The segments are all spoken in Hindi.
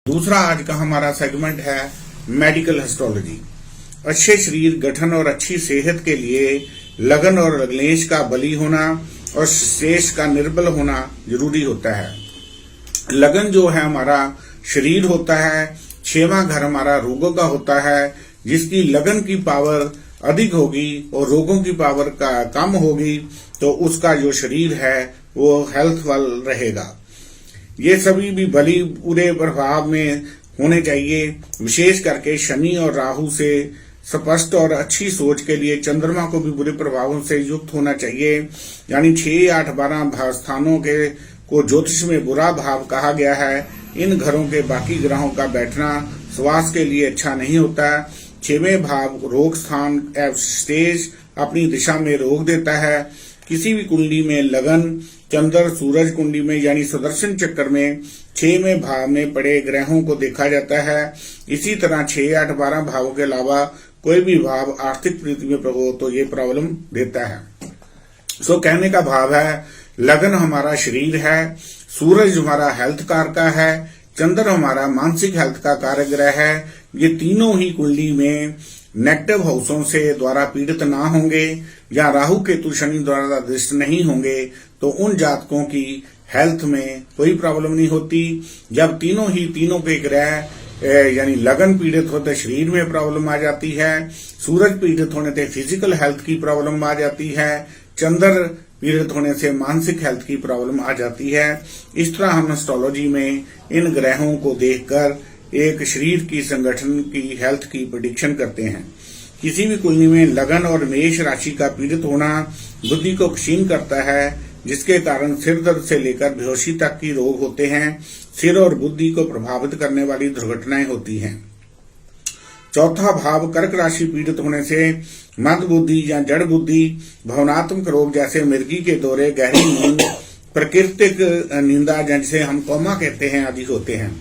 दूसरा आज का हमारा सेगमेंट है मेडिकल एस्ट्रोलॉजी। अच्छे शरीर गठन और अच्छी सेहत के लिए लगन और लग्नेश का बली होना और शेष का निर्बल होना जरूरी होता है। लगन जो है हमारा शरीर होता है, 6वां घर हमारा रोगों का होता है। जिसकी लगन की पावर अधिक होगी और रोगों की पावर का कम होगी तो उसका जो शरीर है वो हेल्थफुल रहेगा। ये सभी भी बली पूरे प्रभाव में होने चाहिए। विशेष करके शनि और राहु से स्पष्ट और अच्छी सोच के लिए चंद्रमा को भी बुरे प्रभावों से युक्त होना चाहिए। यानी 6, 8, 12 भाव स्थानों के को ज्योतिष में बुरा भाव कहा गया है। इन घरों के बाकी ग्रहों का बैठना स्वास्थ्य के लिए अच्छा नहीं होता। 6वें भाव रोग स्थान स्टेज अपनी दिशा में रोक देता है। किसी भी कुंडली में लगन चंद्र सूरज कुंडली में यानी सुदर्शन चक्र में 6वें भाव में पड़े ग्रहों को देखा जाता है। इसी तरह 6, 8, 12 भावों के अलावा कोई भी भाव आर्थिक प्रीति में हो तो ये प्रॉब्लम देता है। सो कहने का भाव है लगन हमारा शरीर है, सूरज हमारा हेल्थ कार का है, चंद्र हमारा मानसिक हेल्थ का कारक ग्रह है। ये तीनों ही कुंडली में नेगेटिव हाउसों से द्वारा पीड़ित ना होंगे या राहु केतु शनि द्वारा दृष्ट नहीं होंगे तो उन जातकों की हेल्थ में कोई प्रॉब्लम नहीं होती। जब तीनों के ग्रह यानी लगन पीड़ित होते शरीर में प्रॉब्लम आ जाती है, सूरज पीड़ित होने से फिजिकल हेल्थ की प्रॉब्लम आ जाती है, चंद्र पीड़ित होने से मानसिक हेल्थ की प्रॉब्लम आ जाती है। इस तरह हम एस्ट्रोलॉजी में इन ग्रहों को देखकर एक शरीर की संगठन की हेल्थ की प्रेडिक्शन करते हैं। किसी भी कुंडली में लगन और मेष राशि का पीड़ित होना बुद्धि को क्षीण करता है, जिसके कारण सिर दर्द से लेकर बेहोशी तक की रोग होते हैं। सिर और बुद्धि को प्रभावित करने वाली दुर्घटनाएं होती हैं। चौथा भाव कर्क राशि पीड़ित होने से मंद बुद्धि या जड़ बुद्धि, भावनात्मक रोग जैसे मिर्गी के दौरे, गहरी नींद, प्राकृतिक निंदा जिसे हम कोमा कहते हैं आदि होते हैं।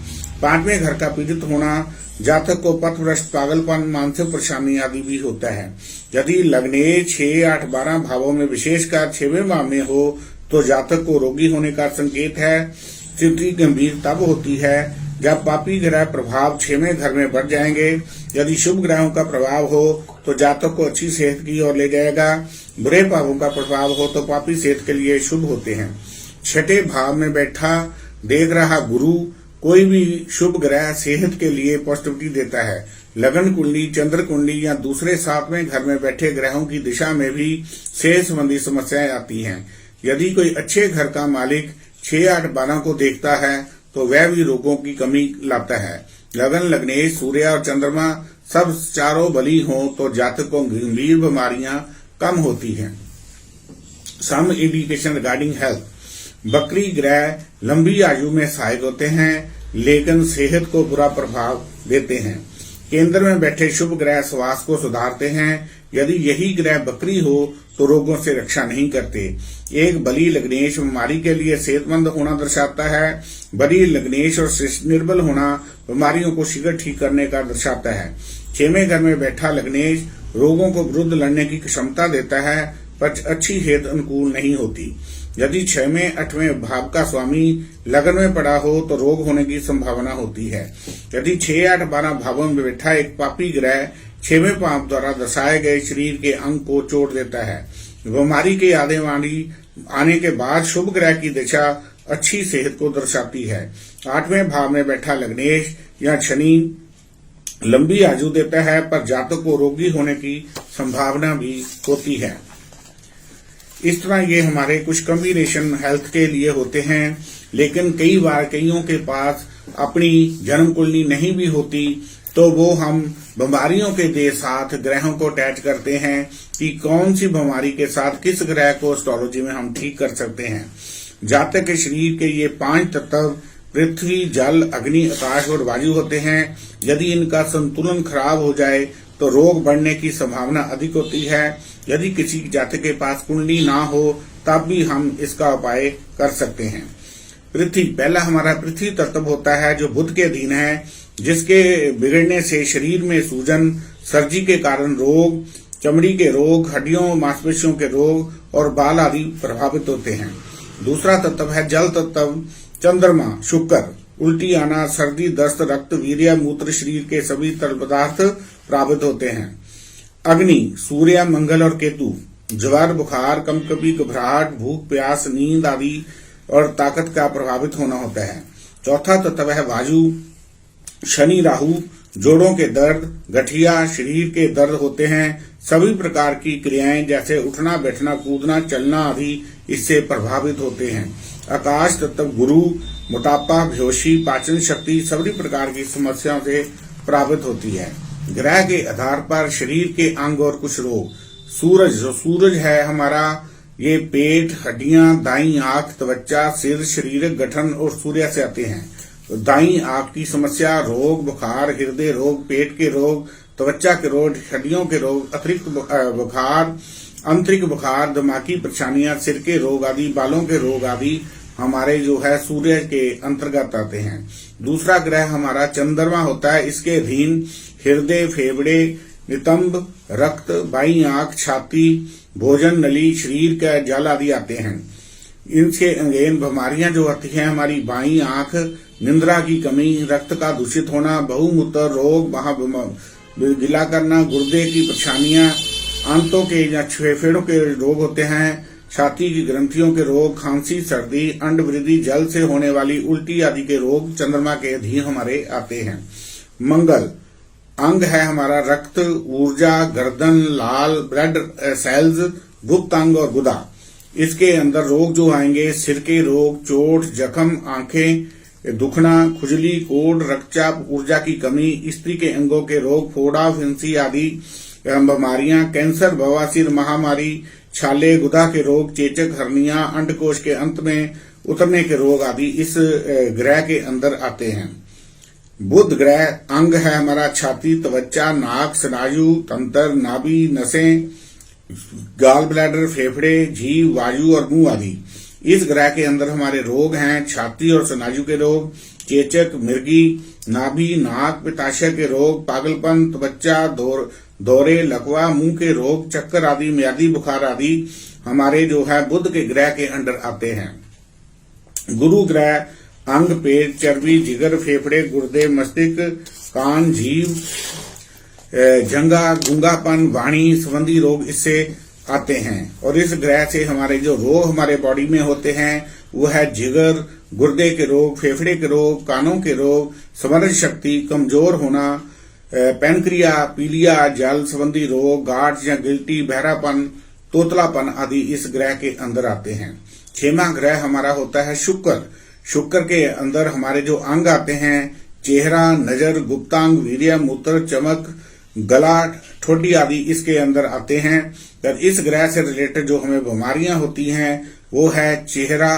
5वें घर का पीड़ित होना जातक को पथभ्रष्ट, पागलपन, मानसिक परेशानी आदि भी होता है। यदि लग्ने 6, 8, 12 भावों में विशेषकर 6वें भाव में हो तो जातक को रोगी होने का संकेत है। स्थिति गंभीर तब होती है जब पापी ग्रह प्रभाव 6वें घर में बढ़ जाएंगे। यदि शुभ ग्रहों का प्रभाव हो तो जातक को अच्छी सेहत की ओर ले जाएगा। बुरे भावों का प्रभाव हो तो पापी सेहत के लिए शुभ होते हैं। 6ठे भाव में बैठा देख रहा गुरु कोई भी शुभ ग्रह सेहत के लिए पॉजिटिविटी देता है। लगन कुंडली, चंद्र कुंडली या दूसरे 7वें घर में बैठे ग्रहों की दिशा में भी सेहत संबंधी समस्याएं आती हैं। यदि कोई अच्छे घर का मालिक 6, 8, 12 को देखता है तो वह भी रोगों की कमी लाता है। लगन, लग्नेश, सूर्य और चंद्रमा सब चारों बली हों तो जातक को गंभीर बीमारियां कम होती हैं। सम इंडिकेशन रिगार्डिंग हेल्थ। बकरी ग्रह लंबी आयु में सहायक होते हैं लेकिन सेहत को बुरा प्रभाव देते हैं। केंद्र में बैठे शुभ ग्रह स्वास्थ्य को सुधारते हैं। यदि यही ग्रह बकरी हो तो रोगों से रक्षा नहीं करते। एक बली लग्नेश बीमारी के लिए सेहतमंद होना दर्शाता है। बली लग्नेश और निर्बल होना बीमारियों को शीघ्र ठीक करने का दर्शाता है। 6वें घर में बैठा लग्नेश रोगों को विरुद्ध लड़ने की क्षमता देता है पर अच्छी हेतु अनुकूल नहीं होती। यदि 6वें 8वें भाव का स्वामी लगन में पड़ा हो तो रोग होने की संभावना होती है। यदि 6, 8, 12 भावों में बैठा एक पापी ग्रह 6वें भाव द्वारा दर्शाए गए शरीर के अंग को चोट देता है। बीमारी के आने के बाद शुभ ग्रह की दिशा अच्छी सेहत को दर्शाती है। 8वें भाव में बैठा लग्नेश या शनि लंबी आयु देता है पर जातक को रोगी होने की संभावना भी होती है। इस तरह ये हमारे कुछ कॉम्बिनेशन हेल्थ के लिए होते हैं। लेकिन कई बार कईयों के पास अपनी जन्म कुंडली नहीं भी होती तो वो हम बीमारियों के साथ ग्रहों को अटैच करते हैं कि कौन सी बीमारी के साथ किस ग्रह को एस्ट्रोलॉजी में हम ठीक कर सकते हैं। जातक के शरीर के ये 5 तत्व पृथ्वी, जल, अग्नि, आकाश और वायु होते हैं। यदि इनका संतुलन खराब हो जाए तो रोग बढ़ने की संभावना अधिक होती है। यदि किसी जातक के पास कुंडली ना हो तब भी हम इसका उपाय कर सकते हैं। पृथ्वी, पहला हमारा पृथ्वी तत्व होता है जो बुध के अधीन है, जिसके बिगड़ने से शरीर में सूजन, सर्दी के कारण रोग, चमड़ी के रोग, हड्डियों मांसपेशियों के रोग और बाल आदि प्रभावित होते हैं। दूसरा तत्व है जल तत्व, चंद्रमा, शुक्र। उल्टी आना, सर्दी, दस्त, रक्त, वीर्य, मूत्र, शरीर के सभी तरल पदार्थ प्रभावित होते हैं। अग्नि, सूर्य, मंगल और केतु, ज्वर, बुखार, कंपकपी, घबराहट, भूख, प्यास, नींद आदि और ताकत का प्रभावित होना होता है। चौथा तत्व है वायु, शनि, राहु, जोड़ों के दर्द, गठिया, शरीर के दर्द होते हैं। सभी प्रकार की क्रियाएं जैसे उठना, बैठना, कूदना, चलना आदि इससे प्रभावित होते हैं। आकाश तत्व गुरु, मोटापा, बेहोशी, पाचन शक्ति सभी प्रकार की समस्याओं से प्रभावित होती है। ग्रह के आधार पर शरीर के अंग और कुछ रोग। सूरज, जो सूरज है हमारा, ये पेट, हड्डियां, दाईं आंख, त्वचा, सिर, शारीरिक गठन और सूर्य से आते हैं। तो दाईं आंख की समस्या, रोग, बुखार, हृदय रोग, पेट के रोग, त्वचा के रोग, हड्डियों के रोग, अतिरिक्त बुखार, आंतरिक बुखार, दिमागी परेशानियां, सिर के रोग आदि, बालों के रोग आदि हमारे जो है सूर्य के अंतर्गत आते हैं। दूसरा ग्रह हमारा चंद्रमा होता है। इसके अधीन हृदय, फेफड़े, नितंब, रक्त, बाईं आंख, छाती, भोजन नली, शरीर का जल आदि आते हैं। इनसे अंगेन बीमारियां जो आती हैं हमारी बाईं आंख, निंद्रा की कमी, रक्त का दूषित होना, बहुमूत्र रोग, गिला करना, गुर्दे की परेशानियां, आंतों के या फेफड़ों के रोग होते हैं, छाती की ग्रंथियों के रोग, खांसी, सर्दी, अंड वृद्धि, जल से होने वाली उल्टी आदि के रोग चंद्रमा के अधीन हमारे आते हैं। मंगल अंग है हमारा रक्त, ऊर्जा, गर्दन, लाल ब्लड सेल्स, गुप्त अंग और गुदा। इसके अंदर रोग जो आएंगे सिर के रोग, चोट, जख्म, आंखें दुखना, खुजली, कोढ़, रक्तचाप, ऊर्जा की कमी, स्त्री के अंगों के रोग, फोड़ा, फिंसी आदि बीमारियां, कैंसर, बवासीर, महामारी, छाले, गुदा के रोग, चेचक, हर्निया, अंडकोश के अंत में उतरने के रोग आदि इस ग्रह के अंदर आते हैं। बुध ग्रह अंग है हमारा छाती, त्वचा, नाक, स्नायु तंत्र, नाभि, नसें, गाल ब्लैडर, फेफड़े, जीभ, वायु और मुंह आदि। इस ग्रह के अंदर हमारे रोग हैं छाती और स्नायु के रोग, चेचक, मिर्गी, नाभि, नाक, पित्ताशय के रोग, पागलपन, त्वचा, दौरे, लकवा, मुंह के रोग, चक्कर आदि, म्यादी बुखार आदि हमारे जो है बुध के ग्रह के अंडर आते हैं। गुरु ग्रह अंग, पेट, चर्बी, जिगर, फेफड़े, गुर्दे, मस्तिष्क, कान, जीभ, जंगा, गूंगापन, वाणी संबंधी रोग इससे आते हैं। और इस ग्रह से हमारे जो रोग हमारे बॉडी में होते हैं वो है जिगर, गुर्दे के रोग, फेफड़े के रोग, कानों के रोग, स्मरण शक्ति कमजोर होना, पैनक्रिया, पीलिया, जल संबंधी रोग, गांठ या गिल्टी, बहरापन, तोतलापन आदि इस ग्रह के अंदर आते हैं। छठवां ग्रह हमारा होता है शुक्र। शुक्र के अंदर हमारे जो अंग आते हैं चेहरा, नजर, गुप्तांग, वीर्य, मूत्र, चमक, गला, ठोडी आदि इसके अंदर आते हैं। तर इस ग्रह से रिलेटेड जो हमें बीमारियां होती हैं वो है चेहरा,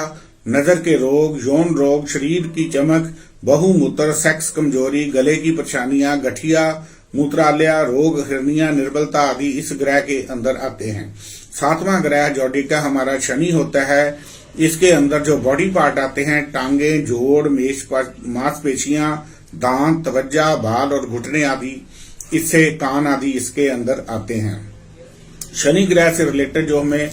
नजर के रोग, यौन रोग, शरीर की चमक, बहुमूत्र, सेक्स कमजोरी, गले की परेशानियां, गठिया, मूत्रालय रोग, हर्निया, निर्बलता आदि इस ग्रह के अंदर आते हैं। सातवां ग्रह जोडिका हमारा शनि होता है। इसके अंदर जो बॉडी पार्ट आते हैं टांगे, जोड़, मांसपेशियां, दांत, त्वचा, बाल और घुटने आदि, इससे कान आदि इसके अंदर आते हैं। शनि ग्रह से रिलेटेड जो हमें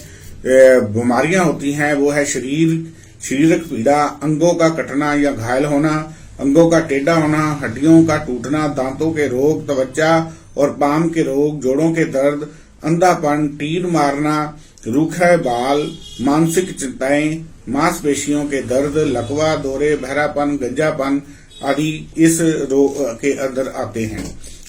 बीमारियां होती हैं वो है शारीरिक पीड़ा, अंगों का कटना या घायल होना, अंगों का टेढ़ा होना, हड्डियों का टूटना, दांतों के रोग, त्वचा और पाम के रोग, जोड़ों के दर्द, अंधापन, तीर मारना, रूखे बाल, मानसिक चिंताएं, मांसपेशियों के दर्द, लकवा, दौरे, बहरापन, गंजापन आदि इस रोग के अंदर आते हैं।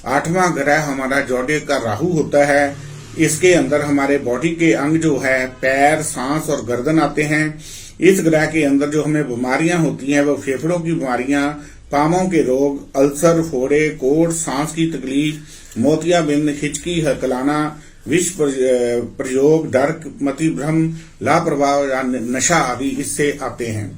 आठवां ग्रह हमारा जोडिक का राहु होता है। इसके अंदर हमारे बॉडी के अंग जो है पैर, सांस और गर्दन आते हैं। इस ग्रह के अंदर जो हमें बीमारियां होती हैं वो फेफड़ों की बीमारियां, पामों के रोग, अल्सर, फोड़े, कोढ़, सांस की तकलीफ, मोतियाबिंद, हिचकी, हकलाना, विष प्रयोग, डर, मति भ्रम, लापरवाह या नशा आदि इससे आते हैं।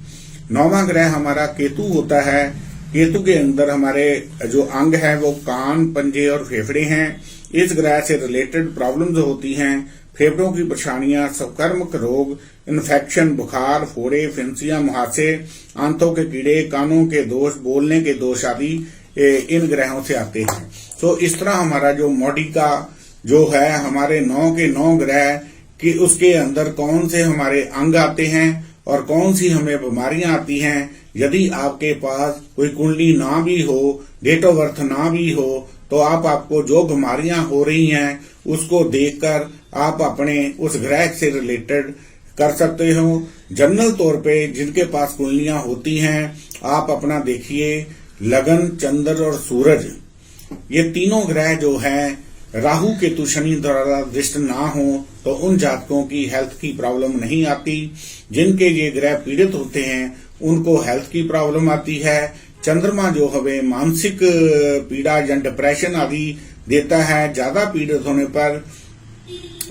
नौवां ग्रह हमारा केतु होता है। केतु के अंदर हमारे जो अंग है वो कान, पंजे और फेफड़े हैं। इस ग्रह से रिलेटेड प्रॉब्लम्स होती हैं फेफड़ों की परेशानियां, संक्रमक रोग, इन्फेक्शन, बुखार, फोड़े, फिंसियां, मुहासे, आंतों के कीड़े, कानों के दोष, बोलने के दोष आदि इन ग्रहों से आते हैं। तो इस तरह हमारा जो बॉडी का जो है हमारे 9 के 9 ग्रह कि उसके अंदर कौन से हमारे अंग आते हैं और कौन सी हमें बीमारियां आती हैं यदि आपके पास कोई कुंडली ना भी हो, डेट ऑफ बर्थ ना भी हो, तो आपको जो बीमारियां हो रही हैं उसको देखकर आप अपने उस ग्रह से रिलेटेड कर सकते हो। जनरल तौर पे जिनके पास कुंडलियां होती हैं, आप अपना देखिए, लगन, चंद्र और सूरज, ये तीनों ग्रह जो हैं राहु केतु शनि द्वारा दृष्ट ना हो तो उन जातकों की हेल्थ की प्रॉब्लम नहीं आती। जिनके ये ग्रह पीड़ित होते हैं उनको हेल्थ की प्रॉब्लम आती है। चंद्रमा जो हमें मानसिक पीड़ा या डिप्रेशन आदि देता है। ज्यादा पीड़ित होने पर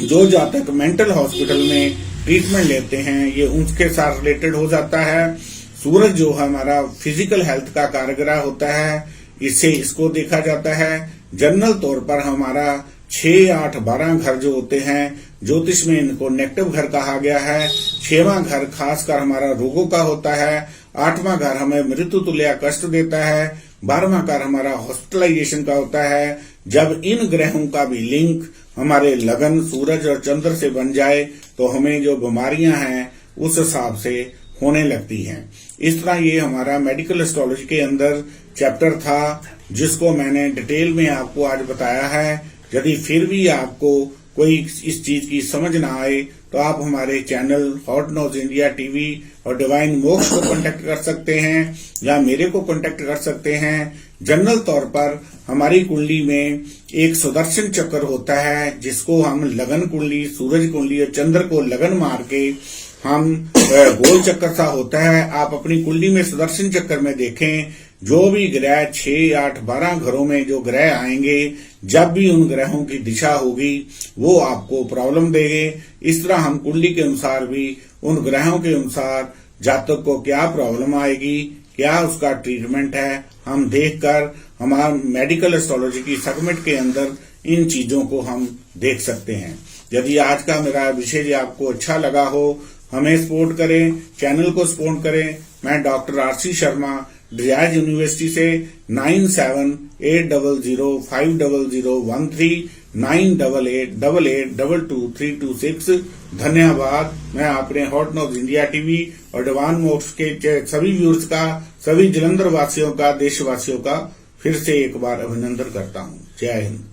जो जातक मेंटल हॉस्पिटल में ट्रीटमेंट लेते हैं, ये उनके साथ रिलेटेड हो जाता है। सूरज जो हमारा फिजिकल हेल्थ का कारगर होता है, इससे इसको देखा जाता है। जनरल तौर पर हमारा 6, 8, 12 घर जो होते हैं, ज्योतिष में इनको नेगेटिव घर कहा गया है। 6वां घर खासकर हमारा रोगों का होता है। 8वां घर हमें मृत्यु तुल्य कष्ट देता है। 12वां घर हमारा हॉस्पिटलाइजेशन का होता है। जब इन ग्रहों का भी लिंक हमारे लगन, सूरज और चंद्र से बन जाए तो हमें जो बीमारियां हैं उस हिसाब से होने लगती हैं। इस तरह ये हमारा मेडिकल एस्ट्रोलॉजी के अंदर चैप्टर था, जिसको मैंने डिटेल में आपको आज बताया है। यदि फिर भी आपको कोई इस चीज की समझ ना आए तो आप हमारे channel hot news India TV और डिवाइन मोक्ष को कांटेक्ट कर सकते हैं या मेरे को कांटेक्ट कर सकते हैं। जनरल तौर पर हमारी कुंडली में एक सुदर्शन चक्र होता है, जिसको हम लगन कुंडली, सूरज कुंडली और चंद्र को लगन मार के हम गोल चक्कर सा होता है। आप अपनी कुंडली में सुदर्शन चक्र में देखें, जो भी ग्रह 6, 8, 12 घरों में जो ग्रह आएंगे, जब भी उन ग्रहों की दिशा होगी वो आपको प्रॉब्लम देंगे। इस तरह हम कुंडली के अनुसार भी उन ग्रहों के अनुसार जातक को क्या प्रॉब्लम आएगी, क्या उसका ट्रीटमेंट है, हम देखकर हमारा मेडिकल एस्ट्रोलॉजी की सेगमेंट के अंदर इन चीजों को हम देख सकते हैं। यदि आज का मेरा विषय आपको अच्छा लगा हो, हमें सपोर्ट करें, चैनल को सपोर्ट करें। मैं doctor R C Sharma, desire university से 9780050013 9888222326। धन्यवाद। मैं अपने हॉट न्यूज इंडिया टीवी और डिवाइन मोक्ष के सभी व्यूअर्स का, सभी जलंधर वासियों का, देशवासियों का फिर से एक बार अभिनंदन करता हूँ। जय हिंद।